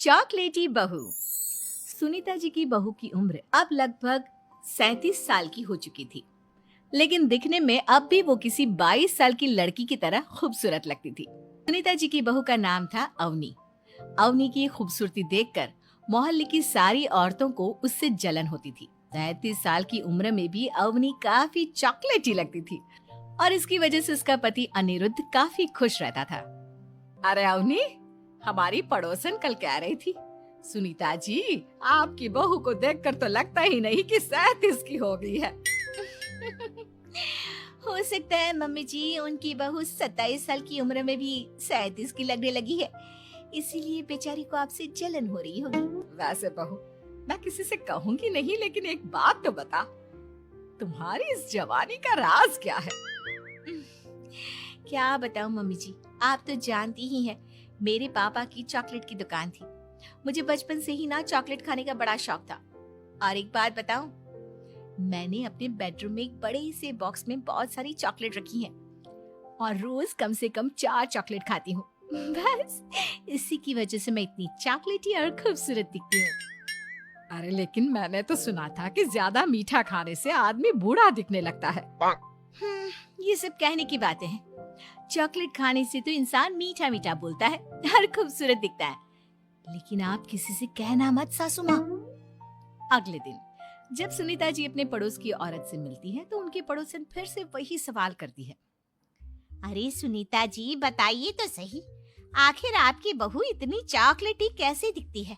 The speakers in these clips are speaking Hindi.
चॉकलेटी बहू। सुनीता जी की बहू की उम्र अब लगभग 37 साल की हो चुकी थी, लेकिन दिखने में अब भी वो किसी 22 साल की लड़की की तरह खूबसूरत लगती थी। सुनीता जी की बहू का नाम था अवनी। अवनी की खूबसूरती देखकर मोहल्ले की सारी औरतों को उससे जलन होती थी। 37 साल की उम्र में भी अवनी काफी चॉकलेटी लगती थी और इसकी वजह से उसका पति अनिरुद्ध काफी खुश रहता था। अरे अवनी, हमारी पड़ोसन कल कह रही थी, सुनीता जी आपकी बहू को देखकर तो लगता ही नहीं कि 37 की हो गई है। हो सकता है मम्मी जी उनकी बहू 27 साल की उम्र में भी 37 की लगने लगी है, इसीलिए बेचारी को आपसे जलन हो रही होगी। वैसे बहू, मैं किसी से कहूंगी नहीं, लेकिन एक बात तो बता, तुम्हारी इस जवानी का राज क्या है? क्या बताऊं मम्मी जी, आप तो जानती ही हैं, मेरे पापा की चॉकलेट की दुकान थी। मुझे बचपन से ही ना चॉकलेट खाने का बड़ा शौक था। और एक बात बताऊं, मैंने अपने बेडरूम में एक बड़े से बॉक्स में बहुत सारी चॉकलेट रखी हैं और रोज कम से कम 4 चॉकलेट खाती हूँ। बस इसी की वजह से मैं इतनी चॉकलेटी और खूबसूरत दिखती हूँ। अरे लेकिन मैंने तो सुना था कि ज्यादा मीठा खाने से आदमी बूढ़ा दिखने लगता है। ये सब कहने की बातें हैं। चॉकलेट खाने से तो इंसान मीठा मीठा बोलता है और खूबसूरत दिखता है, लेकिन आप किसी से कहना मत सासू माँ। अगले दिन जब सुनीता जी अपने पड़ोस की औरत से मिलती है तो उनकी पड़ोसन फिर से वही सवाल करती है। अरे सुनीता जी बताइए तो सही, आखिर आपकी बहू इतनी चॉकलेटी कैसे दिखती है?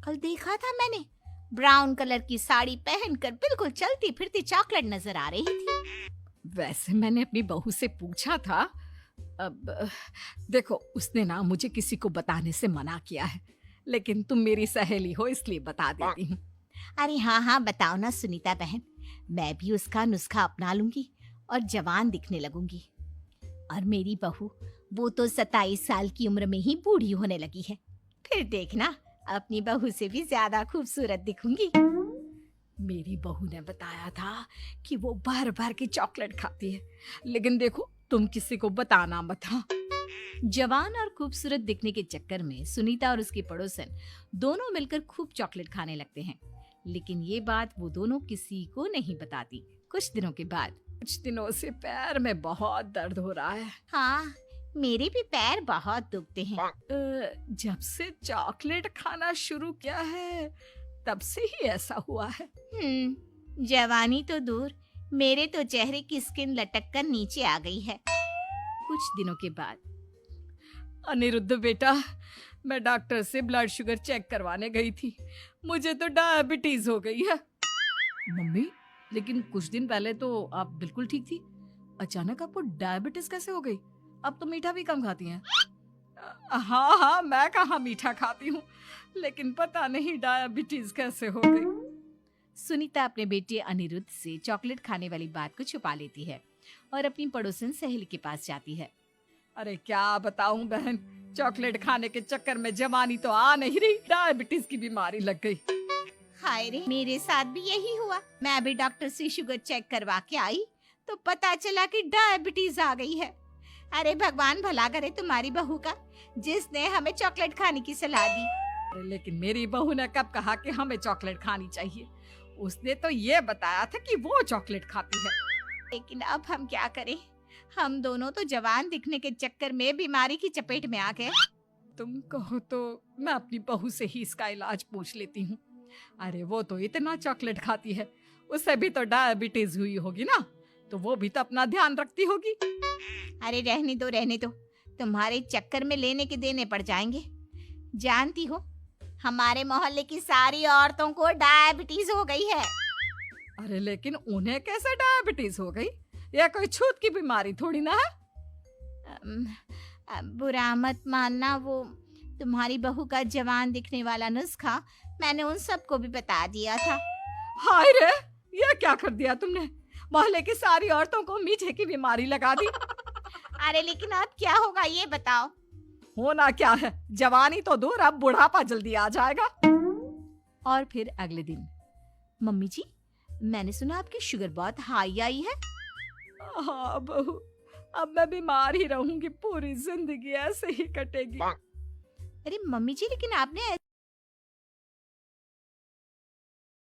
कल देखा था मैंने, ब्राउन कलर की साड़ी पहनकर बिल्कुल चलती फिरती चॉकलेट नजर आ रही थी। वैसे मैंने अपनी बहू से पूछा था। अब देखो, उसने ना मुझे किसी को बताने से मना किया है, लेकिन तुम मेरी सहेली हो इसलिए बता देती हूँ। अरे हाँ हाँ बताओ ना सुनीता बहन, मैं भी उसका नुस्खा अपना लूंगी और जवान दिखने लगूंगी। और मेरी बहू, वो तो 27 साल की उम्र में ही बूढ़ी होने लगी है, फिर देखना अपनी बहू से भी ज्यादा खूबसूरत दिखूंगी। मेरी बहू ने बताया था कि वो भर भर के चॉकलेट खाती है, लेकिन देखो तुम किसी को बताना मत। हाँ। जवान और खूबसूरत दिखने के चक्कर में सुनीता और उसकी पड़ोसन दोनों मिलकर खूब चॉकलेट खाने लगते हैं, लेकिन ये बात वो दोनों किसी को नहीं बताती। कुछ दिनों के बाद, कुछ दिनों से पैर में बहुत दर्द हो रहा है। हाँ, मेरे भी पैर बहुत दुखते हैं। जब से चॉकलेट खाना शुरू किया है तब से ही ऐसा हुआ है। जवानी तो दूर, मेरे तो चेहरे की स्किन लटक कर नीचे आ गई है। कुछ दिनों के बाद, अनिरुद्ध बेटा, मैं डॉक्टर से ब्लड शुगर चेक करवाने गई थी, मुझे तो डायबिटीज हो गई है। मम्मी, लेकिन कुछ दिन पहले तो आप बिल्कुल ठीक थी, अचानक आपको डायबिटीज कैसे हो गई? अब तो मीठा भी कम खाती हैं। हाँ हाँ, मैं कहाँ मीठा खाती हूँ, लेकिन पता नहीं डायबिटीज कैसे हो गई। सुनीता अपने बेटे अनिरुद्ध से चॉकलेट खाने वाली बात को छुपा लेती है और अपनी पड़ोसन सहेली के पास जाती है। अरे क्या बताऊं बहन, चॉकलेट खाने के चक्कर में जवानी तो आ नहीं रही, डायबिटीज की बीमारी लग गई। हाय रे, मेरे साथ भी यही हुआ। मैं भी डॉक्टर से शुगर चेक करवा के आई तो पता चला कि डायबिटीज आ गई है। अरे भगवान भला करे तुम्हारी बहू का, जिसने हमें चॉकलेट खाने की सलाह दी। अरे लेकिन मेरी बहू ने कब कहा कि हमें चॉकलेट खानी चाहिए? उसने तो ये बताया था कि वो चॉकलेट खाती है। लेकिन अब हम क्या करें, हम दोनों तो जवान दिखने के चक्कर में बीमारी की चपेट में आ गए। तुम कहो तो मैं अपनी बहू से ही इसका इलाज पूछ लेती हूँ। अरे वो तो इतना चॉकलेट खाती है, उसे भी तो डायबिटीज हुई होगी ना, तो वो भी तो अपना ध्यान रखती होगी। अरे रहने दो रहने दो, तुम्हारे चक्कर में लेने के देने पड़ जाएंगे। जानती हो, हमारे मोहल्ले की सारी औरतों को डायबिटीज हो गई है। अरे लेकिन उन्हें कैसे डायबिटीज हो गई? यह कोई छूत की बीमारी थोड़ी ना है। बुरा मत मानना, वो तुम्हारी बहू का जवान दिखने वाला नुस्खा मैंने उन सबको भी बता दिया था। हाय रे, ये क्या कर दिया तुमने? मोहल्ले की सारी औरतों को मीठे की बीमारी लगा दी। अरे लेकिन अब क्या होगा ये बताओ। होना क्या है, जवानी तो दूर, अब बुढ़ापा जल्दी आ जाएगा। और फिर अगले दिन, मम्मी जी, मैंने सुना आपकी शुगर बहुत हाई आई है। हाँ बहू, अब मैं बीमार ही रहूंगी, पूरी जिंदगी ऐसे ही कटेगी। अरे मम्मी जी, लेकिन आपने